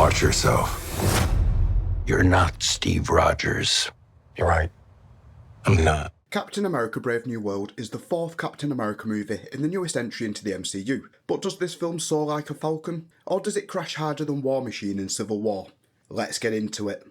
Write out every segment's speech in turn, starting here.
Watch yourself. You're not Steve Rogers. You're right. I'm not. Captain America Brave New World is the fourth Captain America movie in the newest entry into the MCU. But does this film soar like a falcon? Or does it crash harder than War Machine in Civil War? Let's get into it.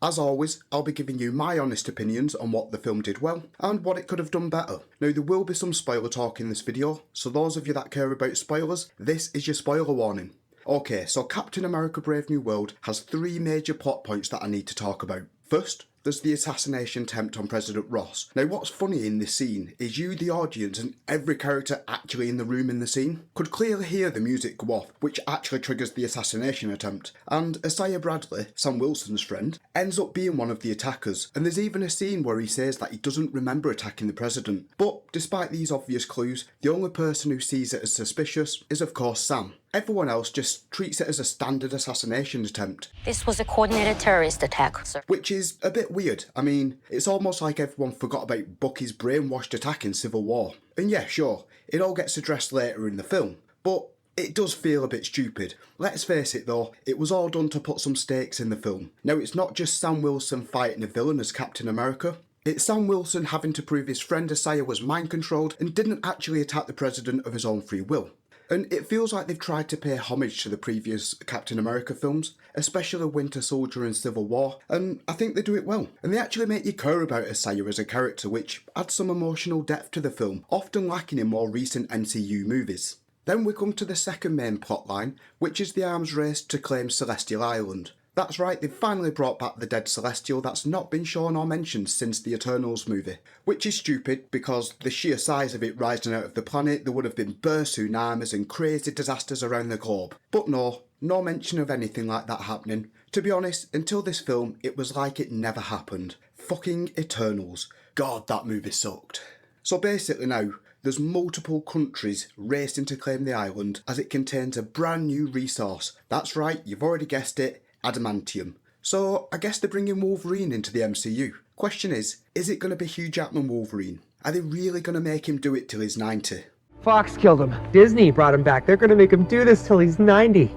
As always, I'll be giving you my honest opinions on what the film did well and what it could have done better. Now, there will be some spoiler talk in this video, so those of you that care about spoilers, this is your spoiler warning. Okay, so Captain America Brave New World has three major plot points that I need to talk about. First, there's the assassination attempt on President Ross. Now, what's funny in this scene is you, the audience, and every character actually in the room in the scene could clearly hear the music go off, which actually triggers the assassination attempt. And Isaiah Bradley, Sam Wilson's friend, ends up being one of the attackers. And there's even a scene where he says that he doesn't remember attacking the president. But despite these obvious clues, the only person who sees it as suspicious is, of course, Sam. Everyone else just treats it as a standard assassination attempt. This was a coordinated terrorist attack, sir. Which is a bit weird. I mean, it's almost like everyone forgot about Bucky's brainwashed attack in Civil War. And yeah, sure, it all gets addressed later in the film, but it does feel a bit stupid. Let's face it though, it was all done to put some stakes in the film. Now, it's not just Sam Wilson fighting a villain as Captain America. It's Sam Wilson having to prove his friend Isaiah was mind-controlled and didn't actually attack the president of his own free will. And it feels like they've tried to pay homage to the previous Captain America films, especially Winter Soldier and Civil War, and I think they do it well. And they actually make you care about Isaiah as a character, which adds some emotional depth to the film, often lacking in more recent MCU movies. Then we come to the second main plotline, which is the arms race to claim Celestial Island. That's right, they've finally brought back the dead Celestial that's not been shown or mentioned since the Eternals movie. Which is stupid, because the sheer size of it rising out of the planet, there would have been burst tsunamis and crazy disasters around the globe. But no mention of anything like that happening. To be honest, until this film, it was like it never happened. Fucking Eternals. God, that movie sucked. So basically now, there's multiple countries racing to claim the island as it contains a brand new resource. That's right, you've already guessed it. Adamantium. So I guess they're bringing Wolverine into the MCU. Question is it going to be Hugh Jackman Wolverine? Are they really going to make him do it till he's 90? Fox killed him. Disney brought him back. They're going to make him do this till he's 90.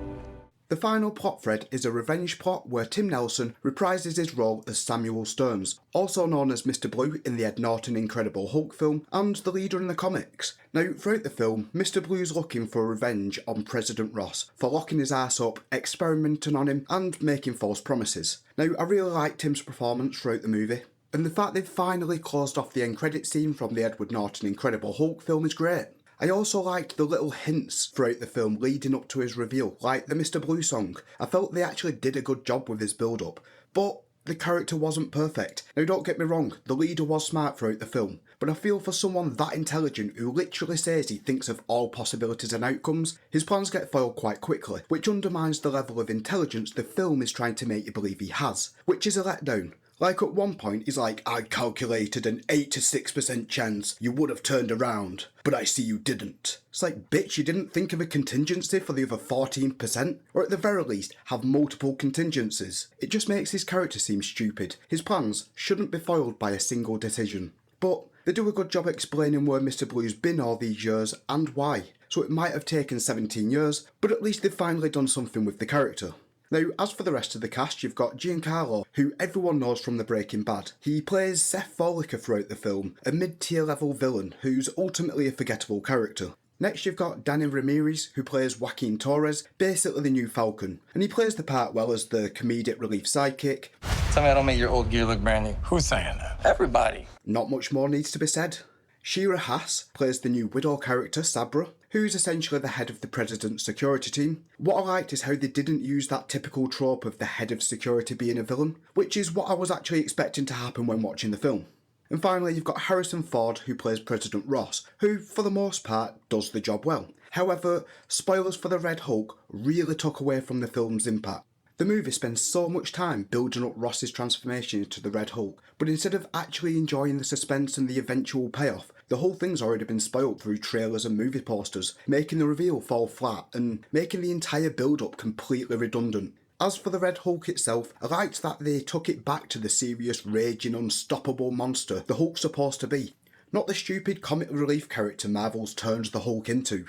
The final plot thread is a revenge plot where Tim Nelson reprises his role as Samuel Stearns, also known as Mr. Blue in the Ed Norton Incredible Hulk film, and the leader in the comics. Now, throughout the film, Mr. Blue's looking for revenge on President Ross for locking his ass up, experimenting on him, and making false promises. Now, I really liked Tim's performance throughout the movie, and the fact they've finally closed off the end credit scene from the Edward Norton Incredible Hulk film is great. I also liked the little hints throughout the film leading up to his reveal, like the Mr. Blue song. I felt they actually did a good job with his build-up, but the character wasn't perfect. Now, don't get me wrong, the leader was smart throughout the film, but I feel for someone that intelligent who literally says he thinks of all possibilities and outcomes, his plans get foiled quite quickly, which undermines the level of intelligence the film is trying to make you believe he has, which is a letdown. Like at one point, he's like, I calculated an 86% chance you would have turned around, but I see you didn't. It's like, bitch, you didn't think of a contingency for the other 14%? Or at the very least, have multiple contingencies. It just makes his character seem stupid. His plans shouldn't be foiled by a single decision. But they do a good job explaining where Mr. Blue's been all these years and why. So it might have taken 17 years, but at least they've finally done something with the character. Now, as for the rest of the cast, you've got Giancarlo, who everyone knows from the Breaking Bad. He plays Seth Folliker throughout the film, a mid-tier level villain who's ultimately a forgettable character. Next you've got Danny Ramirez, who plays Joaquin Torres, basically the new Falcon, and he plays the part well as the comedic relief sidekick. Tell me I don't make your old gear look brand new. Who's saying that? Everybody. Not much more needs to be said. Shira Haas plays the new Widow character, Sabra, who's essentially the head of the President's security team. What I liked is how they didn't use that typical trope of the head of security being a villain, which is what I was actually expecting to happen when watching the film. And finally, you've got Harrison Ford, who plays President Ross, who, for the most part, does the job well. However, spoilers for the Red Hulk really took away from the film's impact. The movie spends so much time building up Ross's transformation into the Red Hulk, but instead of actually enjoying the suspense and the eventual payoff, the whole thing's already been spoilt through trailers and movie posters, making the reveal fall flat and making the entire build-up completely redundant. As for the Red Hulk itself, I liked that they took it back to the serious, raging, unstoppable monster the Hulk's supposed to be, not the stupid comic relief character Marvel's turned the Hulk into.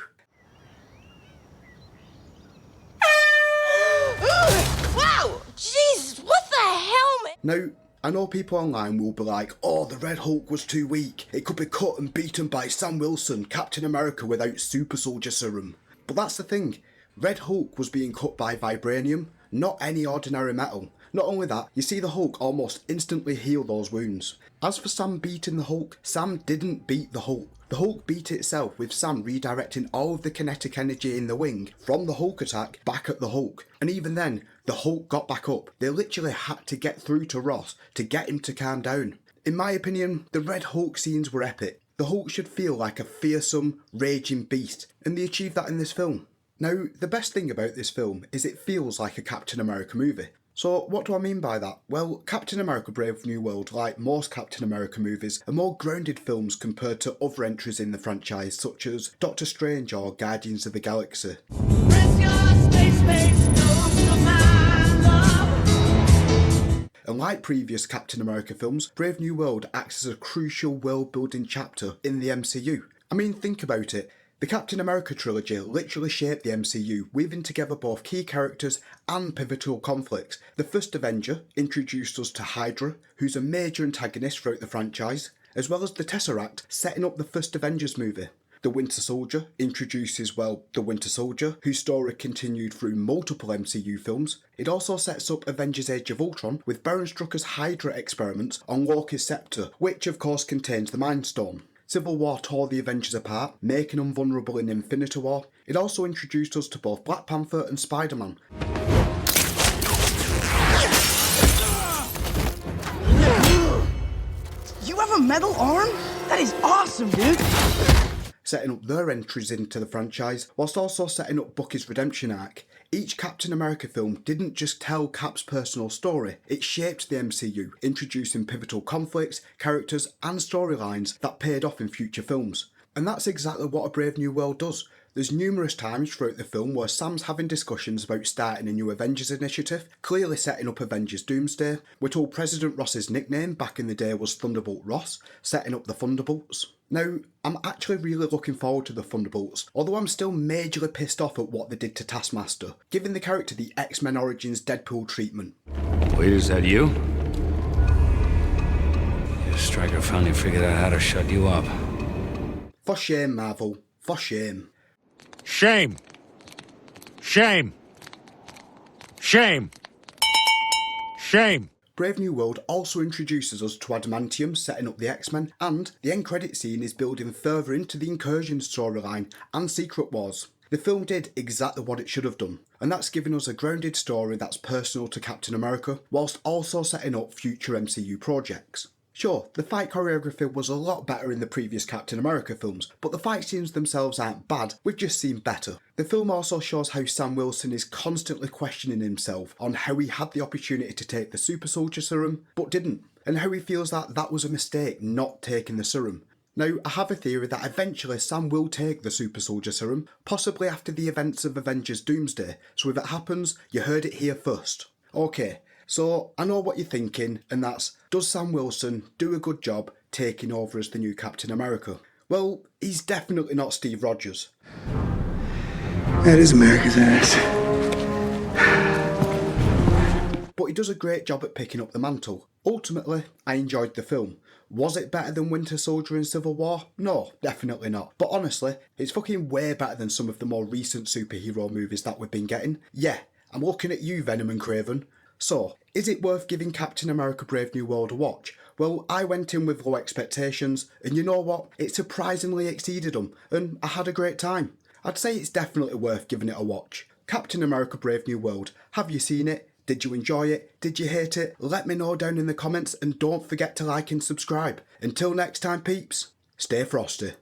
Now, I know people online will be like, oh, the Red Hulk was too weak. It could be cut and beaten by Sam Wilson, Captain America without super soldier serum. But that's the thing, Red Hulk was being cut by vibranium, not any ordinary metal. Not only that, you see the Hulk almost instantly heal those wounds. As for Sam beating the Hulk, Sam didn't beat the Hulk. The Hulk beat itself with Sam redirecting all of the kinetic energy in the wing from the Hulk attack back at the Hulk. And even then, the Hulk got back up. They literally had to get through to Ross to get him to calm down. In my opinion, the Red Hulk scenes were epic. The Hulk should feel like a fearsome, raging beast, and they achieved that in this film. Now, the best thing about this film is it feels like a Captain America movie. So what do I mean by that? Well, Captain America Brave New World, like most Captain America movies, are more grounded films compared to other entries in the franchise such as Doctor Strange or Guardians of the Galaxy. And like previous Captain America films, Brave New World acts as a crucial world-building chapter in the MCU. I mean, think about it. The Captain America trilogy literally shaped the MCU, weaving together both key characters and pivotal conflicts. The first Avenger introduced us to Hydra, who's a major antagonist throughout the franchise, as well as the Tesseract, setting up the first Avengers movie. The Winter Soldier introduces, well, the Winter Soldier, whose story continued through multiple MCU films. It also sets up Avengers Age of Ultron with Baron Strucker's Hydra experiments on Loki's scepter, which of course contains the Mind Stone. Civil War tore the Avengers apart, making them vulnerable in Infinity War. It also introduced us to both Black Panther and Spider-Man. You have a metal arm? That is awesome, dude! Setting up their entries into the franchise, whilst also setting up Bucky's redemption arc. Each Captain America film didn't just tell Cap's personal story, it shaped the MCU, introducing pivotal conflicts, characters and storylines that paid off in future films. And that's exactly what A Brave New World does. There's numerous times throughout the film where Sam's having discussions about starting a new Avengers initiative, clearly setting up Avengers Doomsday. We're told President Ross's nickname back in the day was Thunderbolt Ross, setting up the Thunderbolts. Now, I'm actually really looking forward to the Thunderbolts, although I'm still majorly pissed off at what they did to Taskmaster, giving the character the X-Men Origins Deadpool treatment. Wait, is that you? Your Stryker finally figured out how to shut you up. For shame, Marvel. For shame. Shame. Shame. Shame. Shame. Brave New World also introduces us to Adamantium, setting up the X-Men, and the end credit scene is building further into the Incursion storyline and Secret Wars. The film did exactly what it should have done, and that's giving us a grounded story that's personal to Captain America, whilst also setting up future MCU projects. Sure, the fight choreography was a lot better in the previous Captain America films, but the fight scenes themselves aren't bad, we've just seen better. The film also shows how Sam Wilson is constantly questioning himself on how he had the opportunity to take the super soldier serum, but didn't, and how he feels that that was a mistake not taking the serum. Now, I have a theory that eventually Sam will take the super soldier serum, possibly after the events of Avengers Doomsday, so if it happens, you heard it here first. Okay. So, I know what you're thinking, and that's, does Sam Wilson do a good job taking over as the new Captain America? Well, he's definitely not Steve Rogers. That is America's ass. But he does a great job at picking up the mantle. Ultimately, I enjoyed the film. Was it better than Winter Soldier and Civil War? No, definitely not. But honestly, it's fucking way better than some of the more recent superhero movies that we've been getting. Yeah, I'm looking at you, Venom and Craven. So, is it worth giving Captain America Brave New World a watch? Well, I went in with low expectations, and you know what? It surprisingly exceeded them, and I had a great time. I'd say it's definitely worth giving it a watch. Captain America Brave New World, have you seen it? Did you enjoy it? Did you hate it? Let me know down in the comments, and don't forget to like and subscribe. Until next time, peeps, stay frosty.